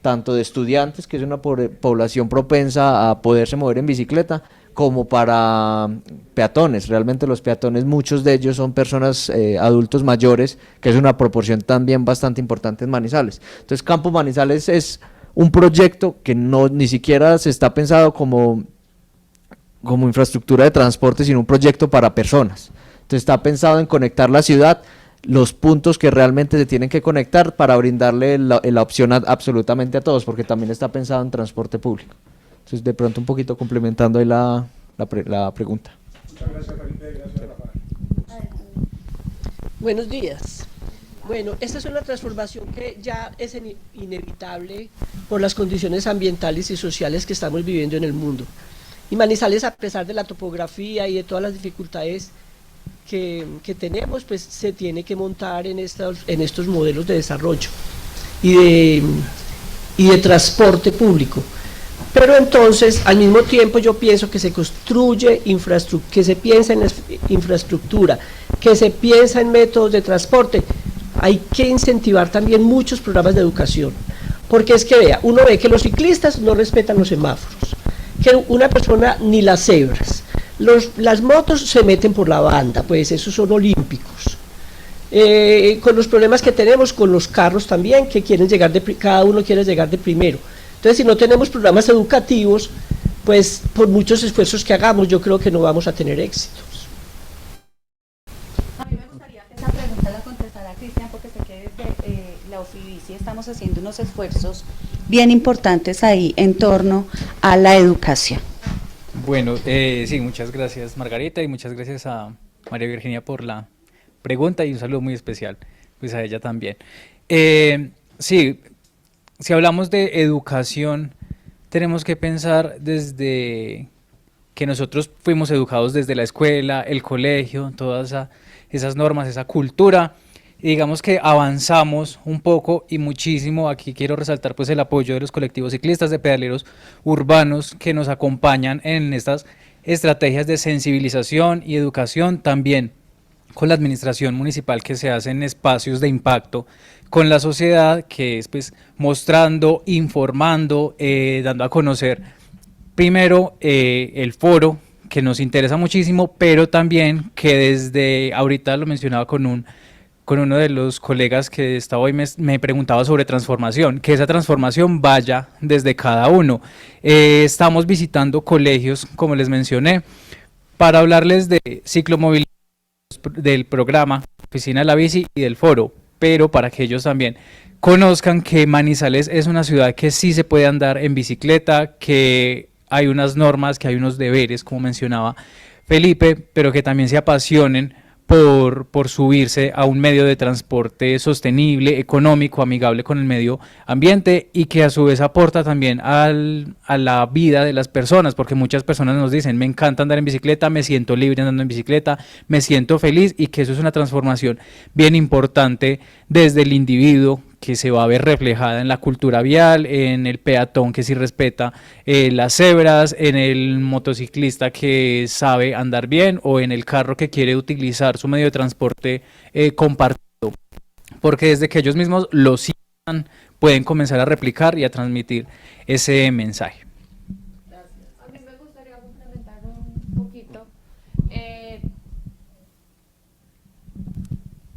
tanto de estudiantes, que es una población propensa a poderse mover en bicicleta, como para peatones. Realmente los peatones, muchos de ellos son personas adultos mayores, que es una proporción también bastante importante en Manizales. Entonces, Campus Manizales es un proyecto que ni siquiera se está pensado como infraestructura de transporte, sino un proyecto para personas. Entonces, está pensado en conectar la ciudad, los puntos que realmente se tienen que conectar para brindarle la opción absolutamente a todos, porque también está pensado en transporte público. Entonces, de pronto un poquito complementando ahí la pregunta. Muchas gracias, Felipe. Gracias, Rafael. Buenos días. Bueno, esta es una transformación que ya es inevitable por las condiciones ambientales y sociales que estamos viviendo en el mundo. Y Manizales, a pesar de la topografía y de todas las dificultades que tenemos, pues se tiene que montar en estos modelos de desarrollo y de transporte público. Pero entonces, al mismo tiempo, yo pienso que se construye infraestructura, que se piensa en infraestructura, que se piensa en métodos de transporte. Hay que incentivar también muchos programas de educación, porque es que vea, uno ve que los ciclistas no respetan los semáforos, que una persona ni las cebras, Las motos se meten por la banda, pues esos son olímpicos. Con los problemas que tenemos con los carros también, que quieren llegar cada uno quiere llegar de primero. Entonces, si no tenemos programas educativos, pues por muchos esfuerzos que hagamos, yo creo que no vamos a tener éxitos. A mí me gustaría que esa pregunta la contestara Cristian, porque sé que desde la OFIVICI estamos haciendo unos esfuerzos bien importantes ahí en torno a la educación. Bueno, sí, muchas gracias Margarita y muchas gracias a María Virginia por la pregunta y un saludo muy especial pues a ella también. Sí, si hablamos de educación, tenemos que pensar desde que nosotros fuimos educados desde la escuela, el colegio, todas esas normas, esa cultura, y digamos que avanzamos un poco y muchísimo. Aquí quiero resaltar pues el apoyo de los colectivos ciclistas, de pedaleros urbanos que nos acompañan en estas estrategias de sensibilización y educación, también con la administración municipal, que se hacen espacios de impacto con la sociedad, que es pues mostrando, informando, dando a conocer primero el foro, que nos interesa muchísimo, pero también que desde ahorita lo mencionaba con uno de los colegas que estaba hoy, me preguntaba sobre transformación, que esa transformación vaya desde cada uno. Estamos visitando colegios, como les mencioné, para hablarles de ciclomovilidad, del programa Oficina de la Bici y del foro, pero para que ellos también conozcan que Manizales es una ciudad que sí se puede andar en bicicleta, que hay unas normas, que hay unos deberes, como mencionaba Felipe, pero que también se apasionen por subirse a un medio de transporte sostenible, económico, amigable con el medio ambiente, y que a su vez aporta también a la vida de las personas, porque muchas personas nos dicen: me encanta andar en bicicleta, me siento libre andando en bicicleta, me siento feliz, y que eso es una transformación bien importante desde el individuo, que se va a ver reflejada en la cultura vial, en el peatón que sí respeta las cebras, en el motociclista que sabe andar bien, o en el carro que quiere utilizar su medio de transporte compartido, porque desde que ellos mismos lo sientan pueden comenzar a replicar y a transmitir ese mensaje. A mí me gustaría complementar un poquito.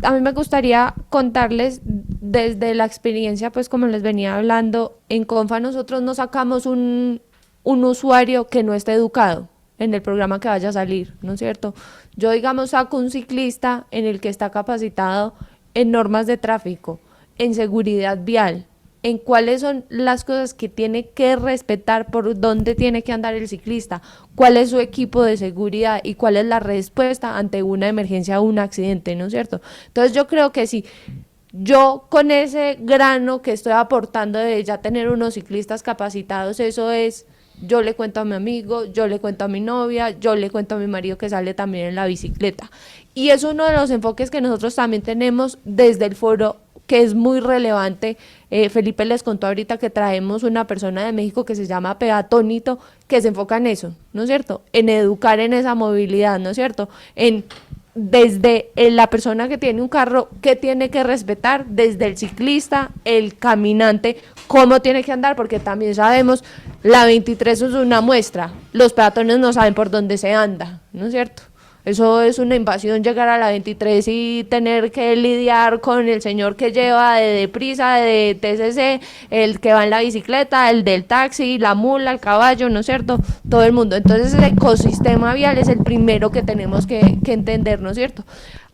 A mí me gustaría contarles desde la experiencia, pues como les venía hablando, en Confa nosotros no sacamos un usuario que no esté educado en el programa que vaya a salir, ¿no es cierto? Yo, digamos, saco un ciclista en el que está capacitado en normas de tráfico, en seguridad vial, en cuáles son las cosas que tiene que respetar, por dónde tiene que andar el ciclista, cuál es su equipo de seguridad y cuál es la respuesta ante una emergencia o un accidente, ¿no es cierto? Entonces yo creo que si yo con ese grano que estoy aportando de ya tener unos ciclistas capacitados, eso es, yo le cuento a mi amigo, yo le cuento a mi novia, yo le cuento a mi marido que sale también en la bicicleta. Y es uno de los enfoques que nosotros también tenemos desde el foro, que es muy relevante. Felipe les contó ahorita que traemos una persona de México que se llama Peatónito, que se enfoca en eso, ¿no es cierto? En educar en esa movilidad, ¿no es cierto? Desde la persona que tiene un carro, ¿qué tiene que respetar? Desde el ciclista, el caminante, cómo tiene que andar, porque también sabemos, la 23 es una muestra, los peatones no saben por dónde se anda, ¿no es cierto? Eso es una invasión, llegar a la 23 y tener que lidiar con el señor que lleva de deprisa, de TCC, el que va en la bicicleta, el del taxi, la mula, el caballo, ¿no es cierto? Todo el mundo. Entonces el ecosistema vial es el primero que tenemos que entender, ¿no es cierto?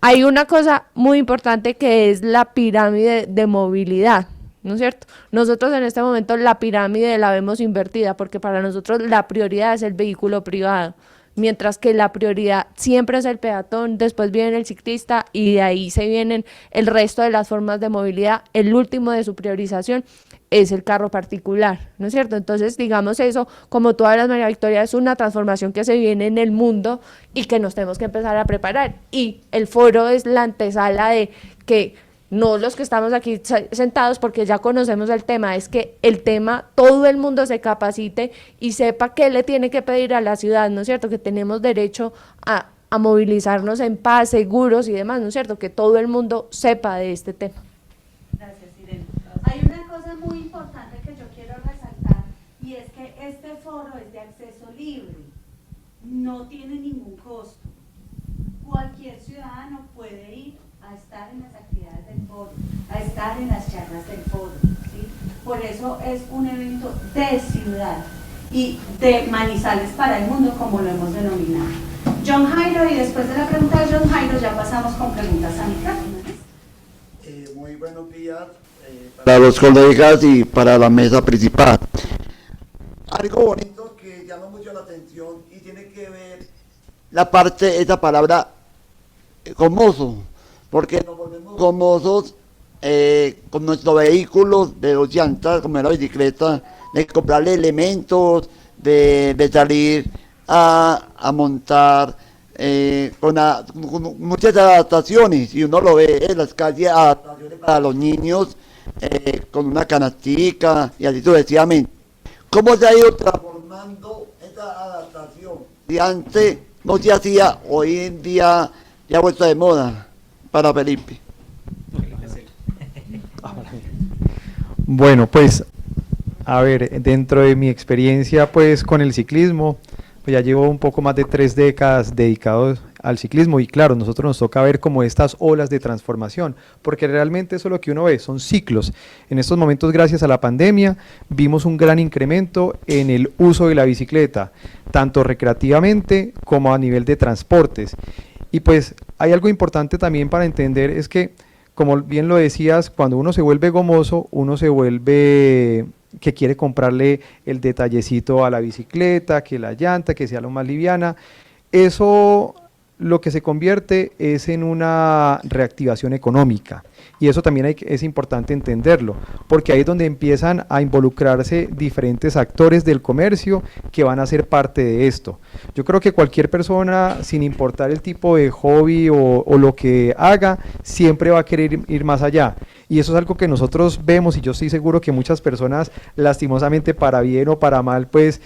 Hay una cosa muy importante que es la pirámide de movilidad, ¿no es cierto? Nosotros en este momento la pirámide la vemos invertida, porque para nosotros la prioridad es el vehículo privado, mientras que la prioridad siempre es el peatón, después viene el ciclista y de ahí se vienen el resto de las formas de movilidad. El último de su priorización es el carro particular, ¿no es cierto? Entonces, digamos, eso, como tú hablas, María Victoria, es una transformación que se viene en el mundo y que nos tenemos que empezar a preparar. Y el foro es la antesala de que no los que estamos aquí sentados porque ya conocemos el tema, es que el tema, todo el mundo se capacite y sepa qué le tiene que pedir a la ciudad, ¿no es cierto? Que tenemos derecho a movilizarnos en paz, seguros y demás, ¿no es cierto? Que todo el mundo sepa de este tema. Gracias, Irene. Hay una cosa muy importante que yo quiero resaltar, y es que este foro es de acceso libre. No no tiene ningún costo. Cualquier ciudadano puede ir a estar en las actividades del foro, a estar en las charlas del foro, ¿sí? Por eso es un evento de ciudad y de Manizales para el mundo, como lo hemos denominado. John Jairo, y después de la pregunta de John Jairo ya pasamos con preguntas a micrófono. Muy buenos días para los colegas y para la mesa principal. Algo bonito que llama mucho la atención y tiene que ver la parte, esa palabra gomoso, porque nos volvemos gomosos con nuestro vehículo de 2 llantas, como la bicicleta, de comprarle elementos, de salir a montar, con muchas adaptaciones, y uno lo ve en las calles, adaptaciones para los niños, con una canastica y así sucesivamente. ¿Cómo se ha ido transformando esa adaptación? Si antes no se hacía, hoy en día ya ha vuelto de moda para Felipe. Bueno, pues, a ver, dentro de mi experiencia pues con el ciclismo, pues ya llevo un poco más de 3 décadas dedicados al ciclismo, y claro, nosotros nos toca ver como estas olas de transformación, porque realmente eso es lo que uno ve, son ciclos. En estos momentos, gracias a la pandemia, vimos un gran incremento en el uso de la bicicleta, tanto recreativamente como a nivel de transportes. Y pues hay algo importante también para entender, es que, como bien lo decías, cuando uno se vuelve gomoso, uno se vuelve que quiere comprarle el detallecito a la bicicleta, que la llanta, que sea lo más liviana. Eso lo que se convierte es en una reactivación económica, y eso también es importante entenderlo, porque ahí es donde empiezan a involucrarse diferentes actores del comercio que van a ser parte de esto. Yo creo que cualquier persona, sin importar el tipo de hobby o lo que haga, siempre va a querer ir más allá, y eso es algo que nosotros vemos, y yo estoy seguro que muchas personas, lastimosamente para bien o para mal, pues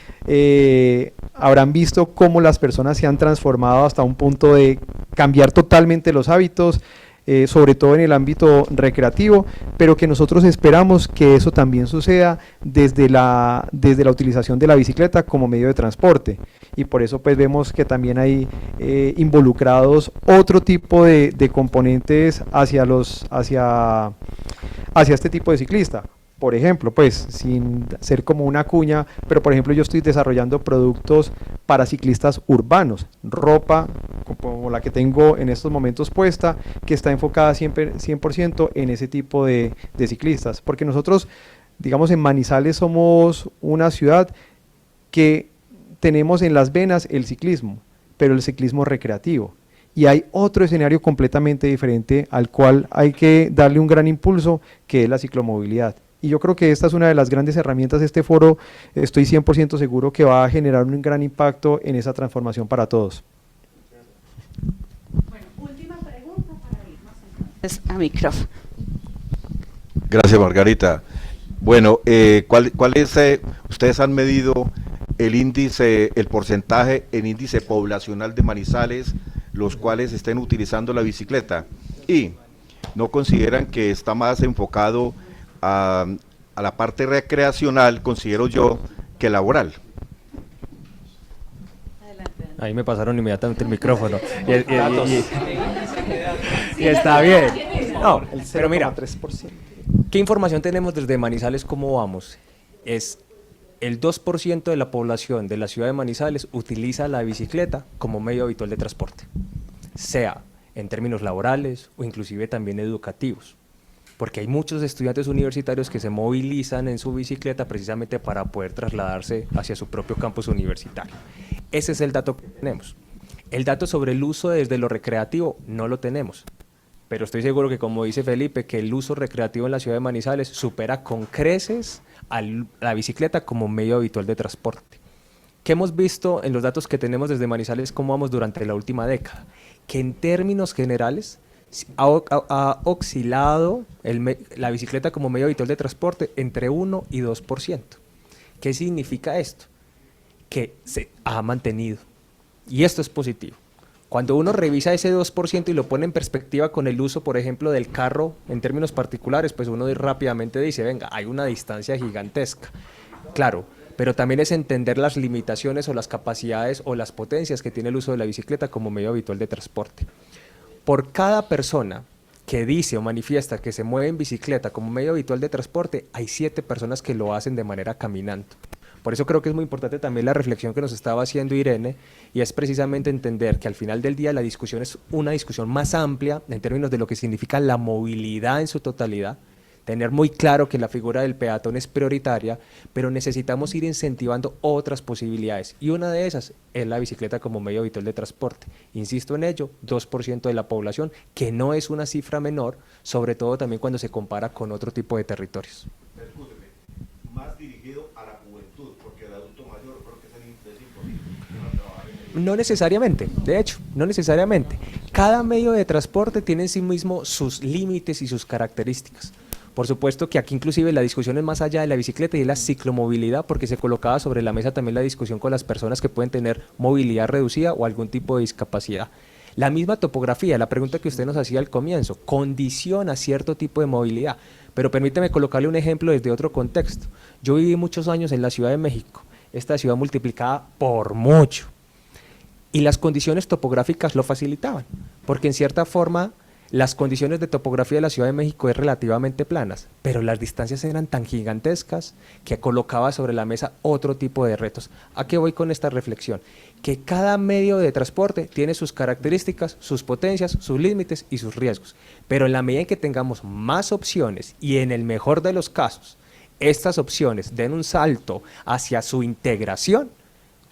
habrán visto cómo las personas se han transformado hasta un punto de cambiar totalmente los hábitos, sobre todo en el ámbito recreativo, pero que nosotros esperamos que eso también suceda desde la utilización de la bicicleta como medio de transporte, y por eso pues vemos que también hay involucrados otro tipo de componentes hacia este tipo de ciclista. Por ejemplo, pues sin ser como una cuña, pero por ejemplo yo estoy desarrollando productos para ciclistas urbanos, ropa como la que tengo en estos momentos puesta, que está enfocada 100% en ese tipo de ciclistas, porque nosotros, digamos, en Manizales somos una ciudad que tenemos en las venas el ciclismo, pero el ciclismo recreativo. Y hay otro escenario completamente diferente al cual hay que darle un gran impulso, que es la ciclomovilidad. Y yo creo que esta es una de las grandes herramientas de este foro. Estoy 100% seguro que va a generar un gran impacto en esa transformación para todos. Bueno, última pregunta para irnos entonces a micrófono. Gracias, Margarita. Bueno, ¿cuál es, ustedes han medido el índice, el porcentaje en índice poblacional de Manizales, los cuales estén utilizando la bicicleta? Y ¿no consideran que está más enfocado a la parte recreacional, considero yo, que laboral? Ahí me pasaron inmediatamente el micrófono. Y está bien. No, pero mira, ¿qué información tenemos desde Manizales? ¿Cómo vamos? Es el 2% de la población de la ciudad de Manizales utiliza la bicicleta como medio habitual de transporte, sea en términos laborales o inclusive también educativos, porque hay muchos estudiantes universitarios que se movilizan en su bicicleta precisamente para poder trasladarse hacia su propio campus universitario. Ese es el dato que tenemos. El dato sobre el uso desde lo recreativo no lo tenemos, pero estoy seguro que, como dice Felipe, que el uso recreativo en la ciudad de Manizales supera con creces a la bicicleta como medio habitual de transporte. ¿Qué hemos visto en los datos que tenemos desde Manizales, cómo vamos durante la última década? Que en términos generales ha oscilado la bicicleta como medio habitual de transporte entre 1 y 2%. ¿Qué significa esto? Que se ha mantenido, y esto es positivo. Cuando uno revisa ese 2% y lo pone en perspectiva con el uso, por ejemplo, del carro en términos particulares, pues uno rápidamente dice, venga, hay una distancia gigantesca. Claro, pero también es entender las limitaciones o las capacidades o las potencias que tiene el uso de la bicicleta como medio habitual de transporte. Por cada persona que dice o manifiesta que se mueve en bicicleta como medio habitual de transporte, hay 7 personas que lo hacen de manera caminando. Por eso creo que es muy importante también la reflexión que nos estaba haciendo Irene, y es precisamente entender que al final del día la discusión es una discusión más amplia en términos de lo que significa la movilidad en su totalidad, tener muy claro que la figura del peatón es prioritaria, pero necesitamos ir incentivando otras posibilidades, y una de esas es la bicicleta como medio habitual de transporte. Insisto en ello, 2% de la población, que no es una cifra menor, sobre todo también cuando se compara con otro tipo de territorios. Escúcheme, más dirigido a la juventud, porque el adulto mayor creo que es imposible. No necesariamente, de hecho, no necesariamente. Cada medio de transporte tiene en sí mismo sus límites y sus características. Por supuesto que aquí inclusive la discusión es más allá de la bicicleta y de la ciclomovilidad, porque se colocaba sobre la mesa también la discusión con las personas que pueden tener movilidad reducida o algún tipo de discapacidad. La misma topografía, la pregunta que usted nos hacía al comienzo, condiciona cierto tipo de movilidad, pero permíteme colocarle un ejemplo desde otro contexto. Yo viví muchos años en la Ciudad de México, esta ciudad multiplicada por mucho, y las condiciones topográficas lo facilitaban, porque en cierta forma las condiciones de topografía de la Ciudad de México es relativamente planas, pero las distancias eran tan gigantescas que colocaba sobre la mesa otro tipo de retos. ¿A qué voy con esta reflexión? Que cada medio de transporte tiene sus características, sus potencias, sus límites y sus riesgos, pero en la medida en que tengamos más opciones y en el mejor de los casos, estas opciones den un salto hacia su integración,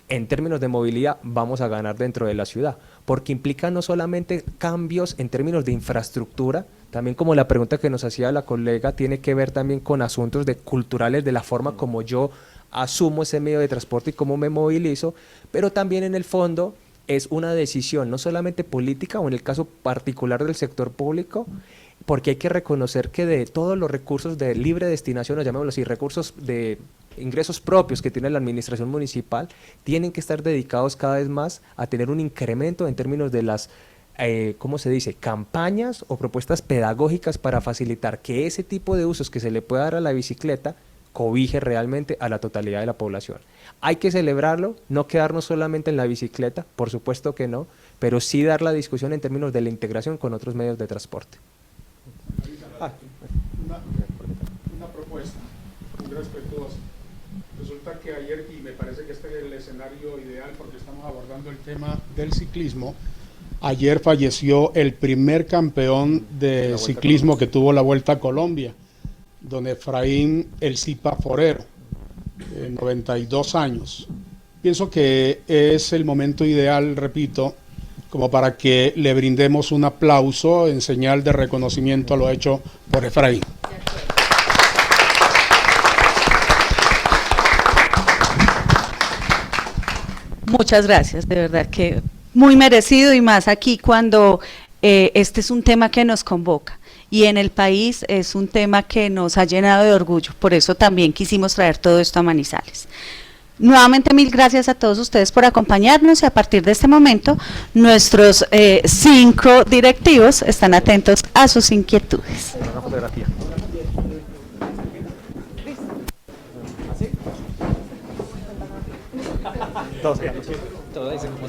en términos de movilidad vamos a ganar dentro de la ciudad, porque implica no solamente cambios en términos de infraestructura, también como la pregunta que nos hacía la colega tiene que ver también con asuntos culturales de la forma como yo asumo ese medio de transporte y cómo me movilizo, pero también en el fondo es una decisión no solamente política o en el caso particular del sector público, porque hay que reconocer que de todos los recursos de libre destinación, o llamémoslo así, recursos de ingresos propios que tiene la administración municipal, tienen que estar dedicados cada vez más a tener un incremento en términos de las, ¿cómo se dice?, campañas o propuestas pedagógicas para facilitar que ese tipo de usos que se le pueda dar a la bicicleta cobije realmente a la totalidad de la población. Hay que celebrarlo, no quedarnos solamente en la bicicleta, por supuesto que no, pero sí dar la discusión en términos de la integración con otros medios de transporte. Una propuesta muy respetuosa. Resulta que ayer, y me parece que este es el escenario ideal porque estamos abordando el tema del ciclismo, ayer falleció el primer campeón de ciclismo que tuvo la Vuelta a Colombia, don Efraín El Zipa Forero, 92 años. Pienso que es el momento ideal, repito, como para que le brindemos un aplauso en señal de reconocimiento a lo hecho por Efraín. Muchas gracias, de verdad que muy merecido, y más aquí cuando este es un tema que nos convoca y en el país es un tema que nos ha llenado de orgullo, por eso también quisimos traer todo esto a Manizales. Nuevamente 1000 gracias a todos ustedes por acompañarnos, y a partir de este momento nuestros 5 directivos están atentos a sus inquietudes. Una fotografía. Todos dicen como